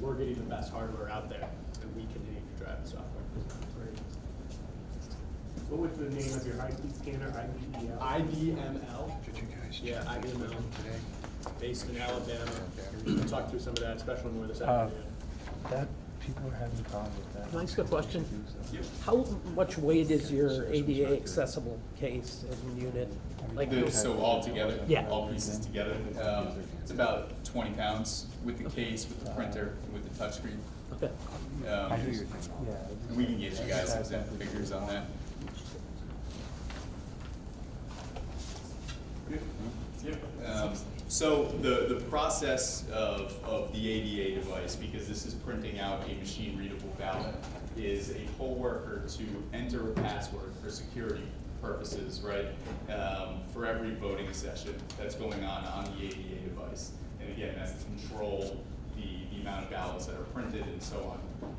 we're getting the best hardware out there, and we continue to drive the software. What was the name of your ID scanner? IDEL? IBML. Yeah, IBML. Based in Alabama. We'll talk through some of that, especially more this afternoon. That people are having problems with that. Can I ask a question? Yep. How much weight is your ADA accessible case and unit? Like, So all together, Yeah. all pieces together, it's about 20 pounds with the case, with the printer, and with the touchscreen. okay. We can get you guys exact figures on that. So the process of the ADA device, because this is printing out a machine-readable ballot, is a poll worker to enter a password for security purposes, right? For every voting session that's going on the ADA device. And again, that's to control the amount of ballots that are printed and so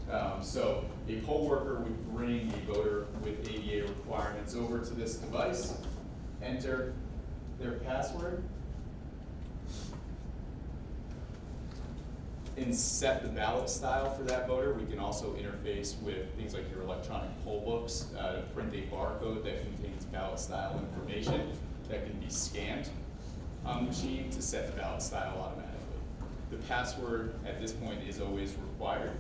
on. So a poll worker would bring a voter with ADA requirements over to this device, enter their password, and set the ballot style for that voter. We can also interface with things like your electronic poll books to print a barcode that contains ballot style information that can be scanned on the machine to set the ballot style automatically. The password at this point is always required,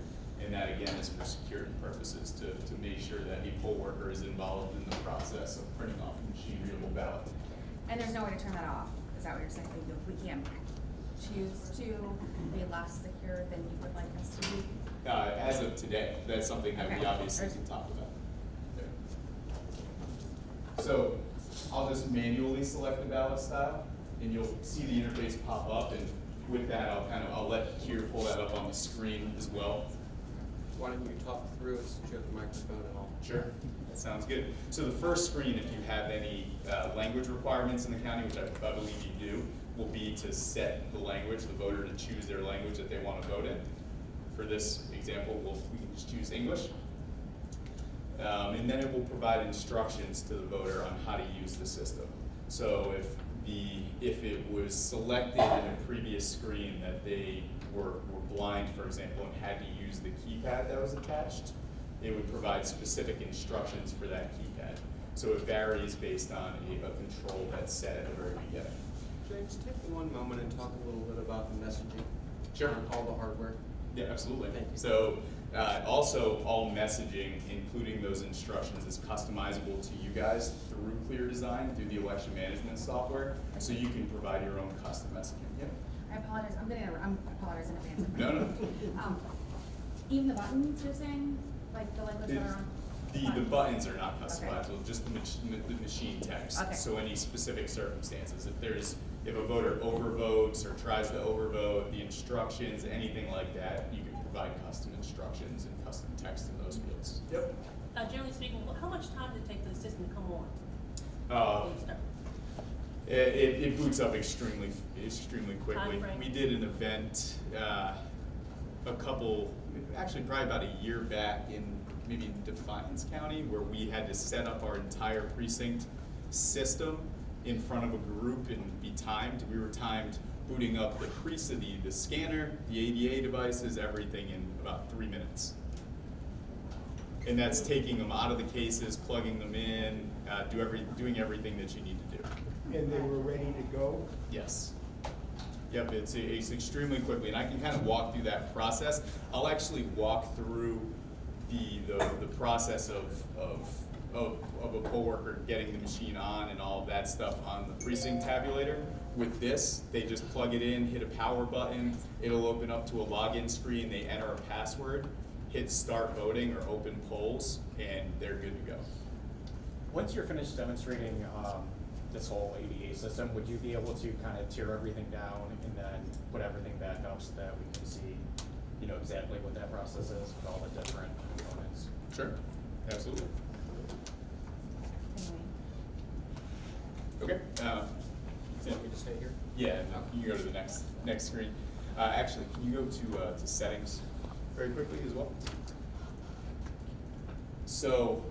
and that again is for security purposes to make sure that a poll worker is involved in the process of printing off a machine readable ballot. And there's no way to turn that off, is that what you're saying? We can't choose to be less secure than you would like us to be? As of today, that's something that we Okay. obviously can talk about. There. So I'll just manually select the ballot style, and you'll see the interface pop up, and with that, I'll let Kier pull that up on the screen as well. Why don't you talk through it since you have the microphone and all? Sure, that sounds good. So the first screen, if you have any language requirements in the county, which I believe you do, will be to set the language, the voter to choose their language that they want to vote in. For this example, we can just choose English. And then it will provide instructions to the voter on how to use the system. So if it was selected in a previous screen that they were blind, for example, and had to use the keypad that was attached, it would provide specific instructions for that keypad. So it varies based on a control that's set at the very beginning. James, take one moment and talk a little bit about the messaging. Sure. On all the hardware. Yeah, absolutely. Thank you. So also all messaging, including those instructions, is customizable to you guys through ClearDesign, through the election management software, so you can provide your own custom messaging. Yep. I apologize, I apologize in advance. No. Even the buttons you're saying, like the language that are on? The buttons are not customizable, just the machine text. Okay. So any specific circumstances, if a voter overvotes or tries to overvote, the instructions, anything like that, you can provide custom instructions and custom text in those fields. Yep. Generally speaking, how much time did it take for the system to come on? It boots up extremely quickly. Timeframe? We did an event probably about a year back in Defiance County, where we had to set up our entire precinct system in front of a group and be timed. We were timed booting up the scanner, the ADA devices, everything in about 3 minutes. And that's taking them out of the cases, plugging them in, doing everything that you need to do. And they were ready to go? Yes. Yep, it's extremely quickly, and I can kind of walk through that process. I'll actually walk through the process of a poll worker getting the machine on and all of that stuff on the precinct tabulator. With this, they just plug it in, hit a power button, it'll open up to a login screen, they enter a password, hit start voting or open polls, and they're good to go. Once you're finished demonstrating this whole ADA system, would you be able to kind of tear everything down and then put everything back up so that we can see, exactly what that process is with all the different components? Sure, absolutely. Anyway. Okay. So we just stay here? Yeah, no, you can go to the next screen. Actually, can you go to settings very quickly as well? So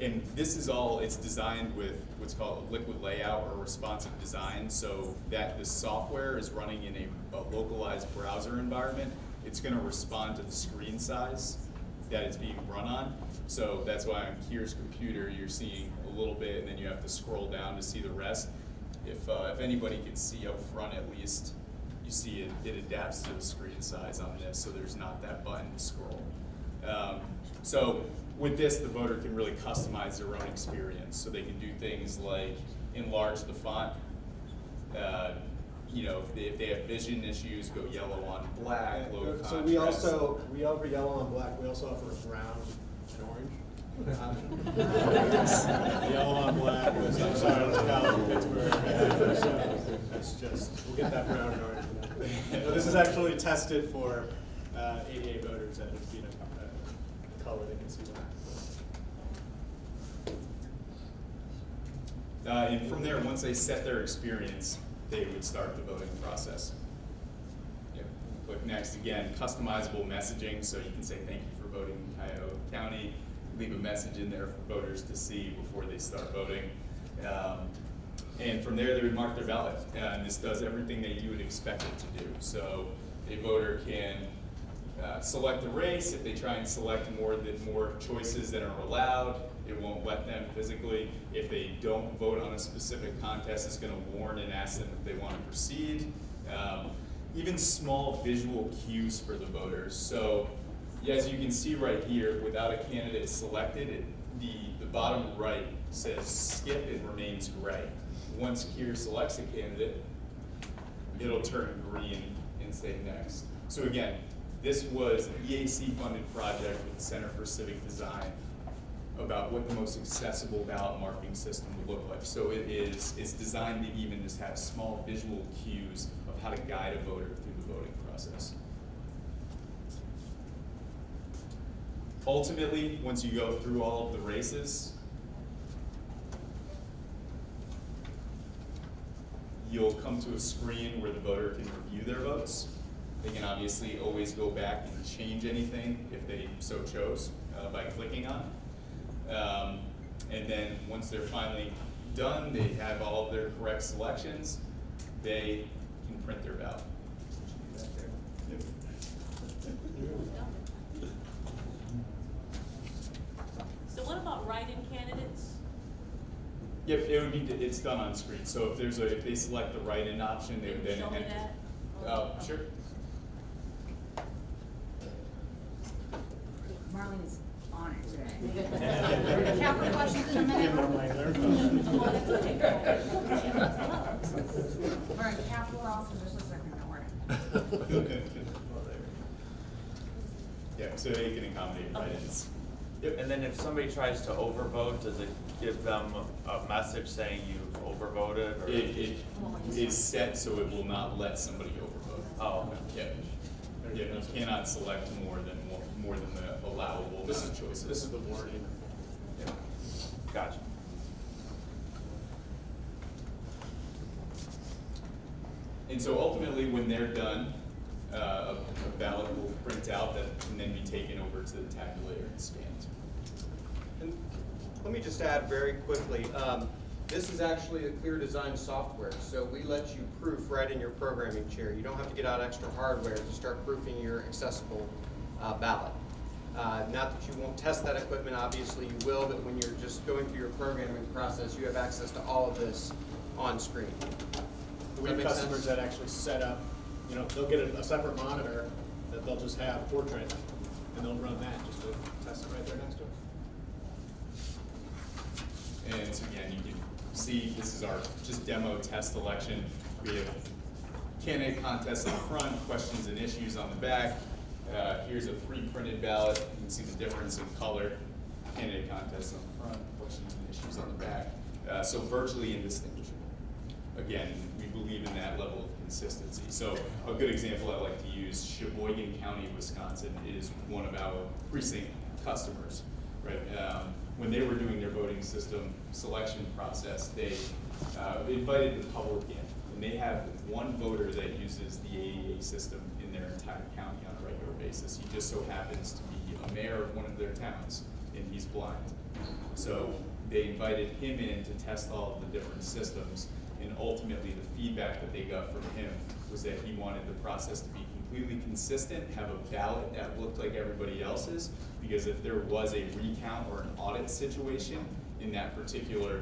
and this is all, it's designed with what's called a liquid layout or responsive design, so that the software is running in a localized browser environment it's gonna respond to the screen size that it's being run on. So that's why on Kier's computer, you're seeing a little bit, and then you have to scroll down to see the rest. If anybody can see up front at least, you see it adapts to the screen size on this, so there's not that button to scroll. So with this, the voter can really customize their own experience. So they can do things like enlarge the font. You know, if they have vision issues, go yellow on black, low contrast. So we offer yellow on black, we also offer a brown and orange option. Yellow on black, I'm sorry, it's College of Pittsburgh. So that's just, we'll get that brown and orange. So this is actually tested for ADA voters that have seen a color they can see that. And from there, once they set their experience, they would start the voting process. Yep. Click next. Again, customizable messaging, so you can say thank you for voting in Cuyahoga County. Leave a message in there for voters to see before they start voting. And from there, they would mark their ballot. And this does everything that you would expect it to do. So a voter can select the race. If they try and select more choices than are allowed, it won't let them physically. If they don't vote on a specific contest, it's going to warn and ask them if they want to proceed. Even small visual cues for the voters. So as you can see right here, without a candidate selected, the bottom right says skip and remains gray. Once Kier selects a candidate, it'll turn green and say next. So again, this was an EAC funded project with the Center for Civic Design about what the most accessible ballot marking system would look like. So it's designed to even just have small visual cues of how to guide a voter through the voting process. Ultimately, once you go through all of the races, you'll come to a screen where the voter can review their votes. They can obviously always go back and change anything if they so chose by clicking on it. And then once they're finally done, they have all of their correct selections, they can print their ballot. So what about write-in candidates? Yep, it's done on screen. So if they select the write-in option, they would then Show me enter. that? Sure. Marlene is on it today. Capital questions in a minute. We're in capital also, just a second, don't worry. Yeah, so you can accommodate write-ins. Yep. And then if somebody tries to overvote, does it give them a message saying you've overvoted? Or? It is set so it will not let somebody overvote. Oh, okay. Yeah, you cannot select more than the allowable amount of choices. This is the warning. Yeah. Gotcha. And so ultimately, when they're done, a ballot will print out that can then be taken over to the tabulator and scanned. And let me just add very quickly, this is actually a clear design software, so we let you proof right in your programming chair. You don't have to get out extra hardware to start proofing your accessible ballot. Not that you won't test that equipment, obviously you will, but when you're just going through your programming process, you have access to all of this on screen. We have customers that actually set up, you know, they'll get a separate monitor that they'll just have portrait, and they'll run that just to test it right there next to it. And so again, you can see this is our just demo test election. We have candidate contests on the front, questions and issues on the back. Here's a pre-printed ballot. You can see the difference in color. Candidate contests on the front, questions and issues on the back. So virtually indistinguishable. Again, we believe in that level of consistency. So a good example I like to use, Sheboygan County, Wisconsin is one of our precinct customers, right? When they were doing their voting system selection process, they invited the public in, and they have one voter that uses the ADA system in their entire county on a regular basis. He just so happens to be a mayor of one of their towns, and he's blind. So they invited him in to test all of the different systems, and ultimately the feedback that they got from him was that he wanted the process to be completely consistent, have a ballot that looked like everybody else's, because if there was a recount or an audit situation in that particular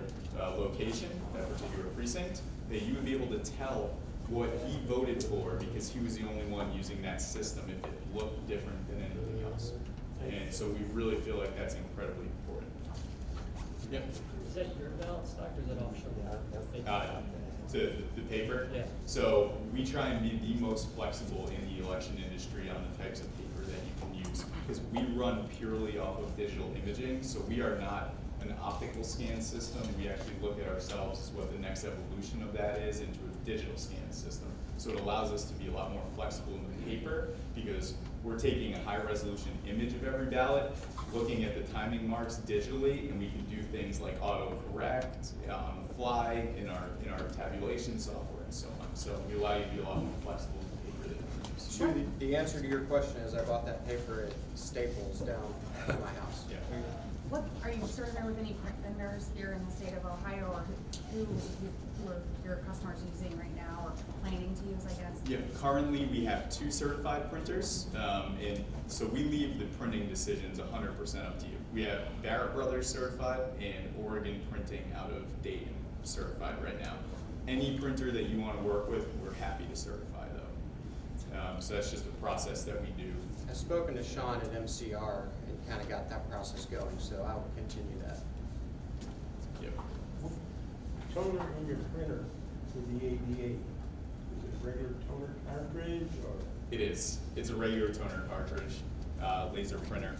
location, that particular precinct, that you would be able to tell what he voted for, because he was the only one using that system if it looked different than anything else. And so we really feel like that's incredibly important. Yep. Is that your ballot stock or is that offshore? The paper? Yeah. So we try and be the most flexible in the election industry on the types of paper that you can use, because we run purely off of digital imaging, so we are not an optical scan system. We actually look at ourselves as what the next evolution of that is into a digital scan system. So it allows us to be a lot more flexible in the paper, because we're taking a high resolution image of every ballot, looking at the timing marks digitally, and we can do things like auto-correct on the fly in our tabulation software and so on. So we allow you to be a lot more flexible in the paper that you use. Stu, the answer to your question is I bought that paper at Staples down at my house. Yeah. What, are you certified with any print vendors here in the state of Ohio, or who are your customers using right now, or planning to use, I guess? Yeah, currently we have 2 certified printers, and so we leave the printing decisions 100% up to you. We have Barrett Brothers certified and Oregon Printing out of Dayton certified right now. Any printer that you want to work with, we're happy to certify though. So that's just a process that we do. I've spoken to Sean at MCR and kind of got that process going, so I will continue that. Yep. Toner on your printer for the ADA, is it regular toner cartridge or? It is. It's a regular toner cartridge, laser printer.